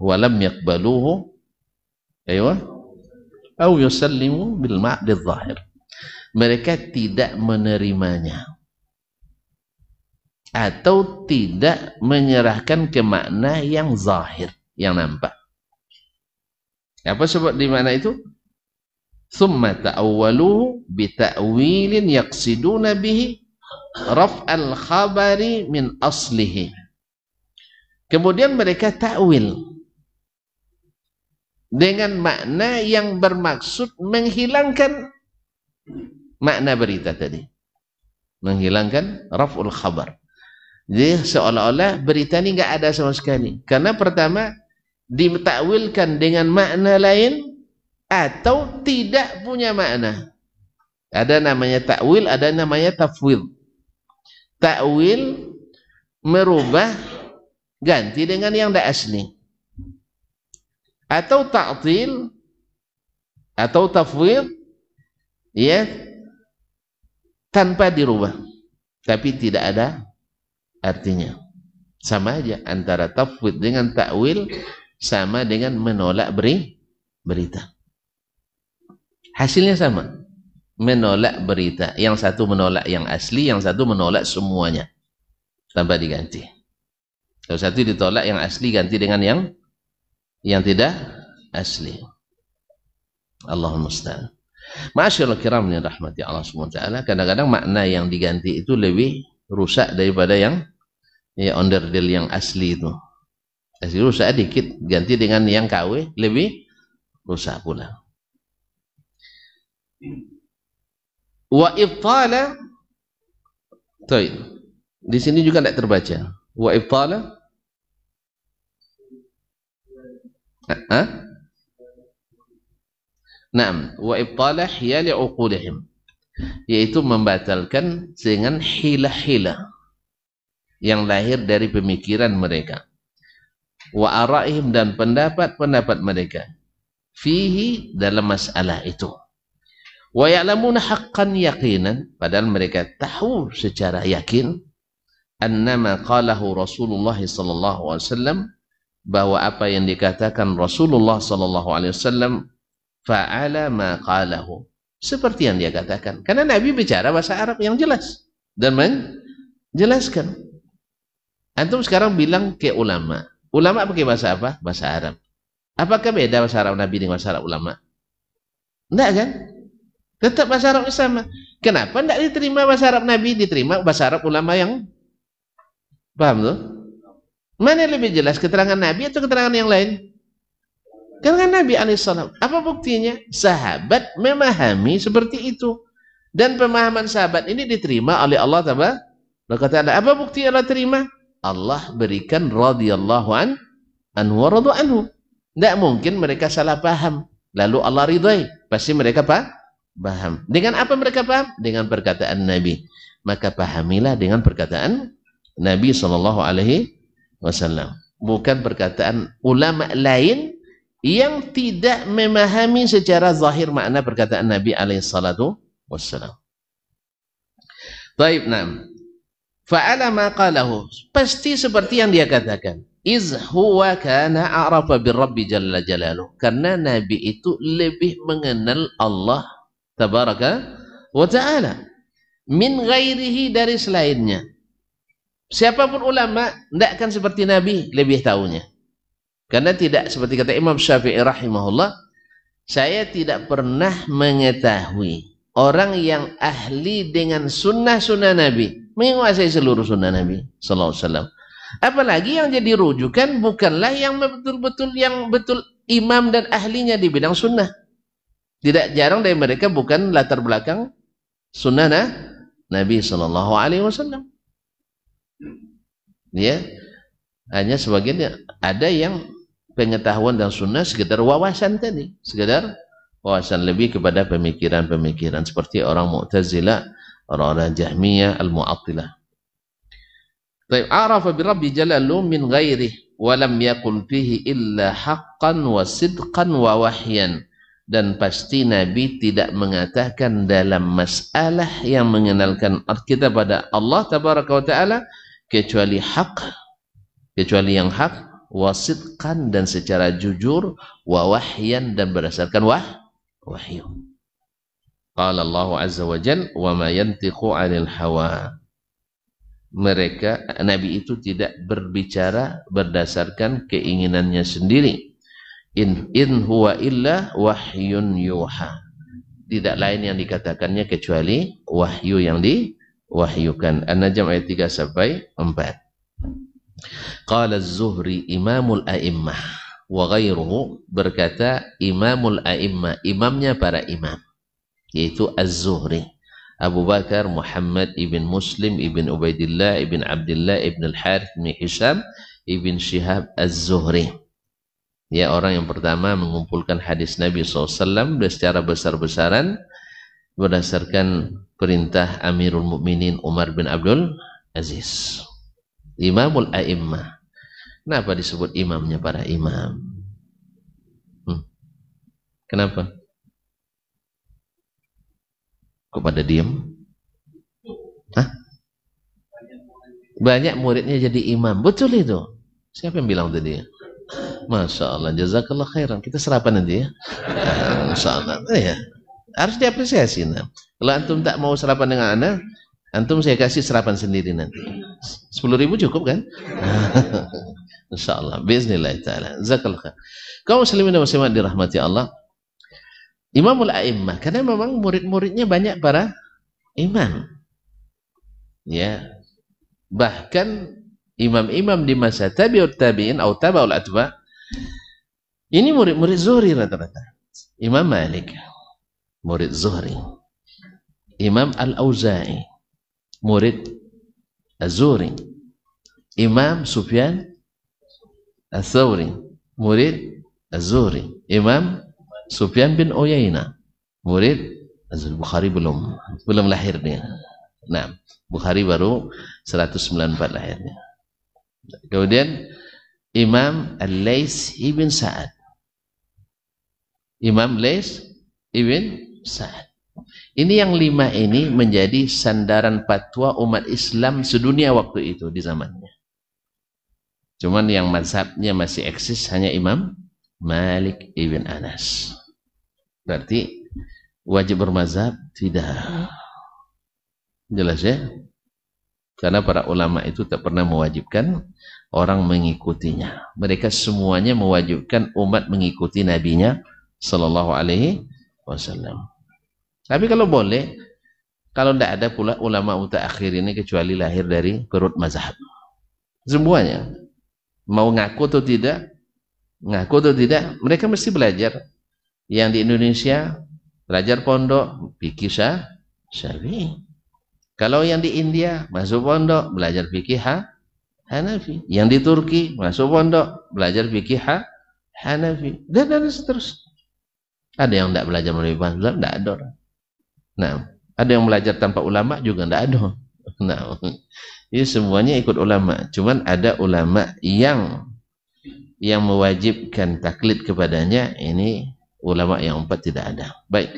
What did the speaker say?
walam yakbaluhu au yusallimu bil ma'dil zahir. Mereka tidak menerimanya atau tidak menyerahkan ke makna yang zahir, yang nampak. Apa sebab di mana itu? Thumma ta'awwaluhu bi ta'wilin yaqsiduna bihi raf'al khabari min aslihi. Kemudian mereka ta'wil dengan makna yang bermaksud menghilangkan makna berita tadi, menghilangkan raf'ul khabar. Jadi seolah-olah berita ini nggak ada sama sekali, karena pertama ditakwilkan dengan makna lain atau tidak punya makna. Ada namanya takwil, ada namanya tafwid. Takwil merubah, ganti dengan yang tidak asli, atau ta'til atau tafwid, ya, tanpa dirubah tapi tidak ada artinya. Sama aja antara tafwid dengan ta'wil, sama dengan menolak berita. Hasilnya sama, menolak berita. Yang satu menolak yang asli, yang satu menolak semuanya tanpa diganti. Kalau satu ditolak yang asli, ganti dengan yang tidak asli. Allahumma musta'an. Ma'asyiral kiram yang rahmati Allah Subhanahu wa taala, kadang-kadang makna yang diganti itu lebih rusak daripada yang onderdil yang asli itu. Asli rusak dikit, ganti dengan yang KW lebih rusak pula. Wa ibtala. Baik. Di sini juga tidak terbaca. Wa ibtala. Naam, wa ibtala hiyali uqulihim, yaitu membatalkan dengan hilah-hilah yang lahir dari pemikiran mereka, wa ara'ihim, dan pendapat-pendapat mereka, fihi, dalam masalah itu, wa ya'lamuna haqqan yaqinan, padahal mereka tahu secara yakin, annama qalahu Rasulullah sallallahu alaihi wasallam, bahwa apa yang dikatakan Rasulullah sallallahu alaihi wasallam, fa'ala ma qalahu, seperti yang dia katakan, karena Nabi bicara bahasa Arab yang jelas dan menjelaskan. Antum sekarang bilang ke ulama pakai bahasa apa? Bahasa Arab. Apakah beda bahasa Arab Nabi dengan bahasa Arab ulama? Enggak kan? Tetap bahasa Arab sama. Kenapa enggak diterima bahasa Arab Nabi, diterima bahasa Arab ulama yang paham tuh? Mana yang lebih jelas, keterangan Nabi atau keterangan yang lain? Keterangan Nabi alaihissalam. Apa buktinya? Sahabat memahami seperti itu, dan pemahaman sahabat ini diterima oleh Allah Taala. Apa bukti Allah terima? Allah berikan radhiyallahu anhu wa radu anhu. Tidak mungkin mereka salah paham lalu Allah ridai, pasti mereka paham. Dengan apa mereka paham? Dengan perkataan Nabi. Maka pahamilah dengan perkataan Nabi sallallahu alaihi wasallam, bukan perkataan ulama lain yang tidak memahami secara zahir makna perkataan Nabi alaihi salatu wassalam. Baik, nam. Fa'ala ma qalahu, pasti seperti yang dia katakan. Iz huwa kana a'rafa birrabbi jalla jalaluh, karena Nabi itu lebih mengenal Allah tabaraka wa ta'ala min ghairihi, dari selainnya. Siapapun ulama tidak akan seperti Nabi lebih tahunya. Karena tidak, seperti kata Imam Syafi'i rahimahullah, saya tidak pernah mengetahui orang yang ahli dengan sunnah-sunnah Nabi, menguasai seluruh sunnah Nabi sallallahu alaihi wasallam. Apalagi yang jadi rujukan bukanlah yang betul imam dan ahlinya di bidang sunnah. Tidak jarang dari mereka bukan latar belakang sunnah Nabi sallallahu alaihi wasallam. Ya, hanya sebagian ada yang pengetahuan dan sunnah sekedar wawasan tadi, sekedar wawasan, lebih kepada pemikiran-pemikiran seperti orang Mu'tazilah, orang-orang Jahmiyah, Al-Mu'attilah. Baik, arafa bi rabbi jalalu min ghairihi wa lam yaqul fihi illa haqqan wa sidqan wa wahyan, dan pasti Nabi tidak mengatakan dalam masalah yang mengenalkan kita pada Allah tabaraka wa taala kecuali hak, kecuali yang hak, wasidqan dan secara jujur, wa wahyan dan berdasarkan wahyu. Qala Allah azza wa jalla wa ma yantiqu 'anil hawa. Mereka, Nabi itu tidak berbicara berdasarkan keinginannya sendiri. In huwa illa wahyun yuha. Tidak lain yang dikatakannya kecuali wahyu yang diwahyukan. An-Najm ayat 3 sampai 4. Qala Az-Zuhri imamul a'immah wa ghairuhu, berkata imamul a'immah, imamnya para imam, yaitu Az-Zuhri, Abu Bakar Muhammad ibn Muslim ibn Ubaidillah ibn Abdullah ibn Al-Harith ibn Hisham ibn Shihab Az-Zuhri. Ya, orang yang pertama mengumpulkan hadis Nabi SAW secara besar-besaran berdasarkan perintah Amirul Mukminin Umar bin Abdul Aziz. Imamul A'immah. Kenapa disebut imamnya para imam? Kenapa? Kok pada diam? Hah? Banyak muridnya jadi imam. Betul itu. Siapa yang bilang tadi? Masya Allah, jazakallah khairan. Kita sarapan nanti ya. Masya Allah. Ya. Harus diapresiasi. Nah. Kalau antum tak mau sarapan dengan ana, antum saya kasih sarapan sendiri nanti. 10.000 cukup kan? Masya Allah. Bismillah ta'ala. Jazakallah khairan. Kaum muslimin dan muslimat dirahmati Allah. Imamul A'immah. Karena memang murid-muridnya banyak para imam. Ya. Bahkan imam-imam di masa tabi'ut tabi'in atau tabaul atba, ini murid-murid Zuhri rata-rata. Imam Malik, murid Zuhri. Imam Al-Auza'i, murid Az-Zuhri. Imam Sufyan Al-Thawri, murid Az-Zuhri. Imam Sufyan bin Uyainah, murid Az-Zuhri. Bukhari belum lahir dia. Nah, Bukhari baru 194 lahirnya. Kemudian Imam Al-Laits ibn Sa'ad, Imam Laits ibn Sa'ad. Ini yang 5 ini menjadi sandaran fatwa umat Islam sedunia waktu itu di zamannya. Cuman yang mazhabnya masih eksis hanya Imam Malik ibn Anas. Berarti wajib bermazhab? Tidak. Jelas ya? Karena para ulama itu tak pernah mewajibkan orang mengikutinya. Mereka semuanya mewajibkan umat mengikuti nabinya sallallahu alaihi wasallam. Tapi kalau boleh, kalau tidak ada pula ulama mutaakhir ini kecuali lahir dari perut mazhab. Semuanya mau ngaku atau tidak, mereka mesti belajar. Yang di Indonesia belajar pondok fikih Syafi'i. Kalau yang di India masuk pondok belajar fikih Hanafi. Yang di Turki masuk pondok belajar fikih Hanafi. Dan seterusnya. Ada yang tidak belajar melalui mazhab, tidak ada. Nah, ada yang belajar tanpa ulama juga tidak ada. Nah, ini semuanya ikut ulama. Cuman ada ulama yang mewajibkan taklid kepadanya, ini ulama yang 4 tidak ada. Baik.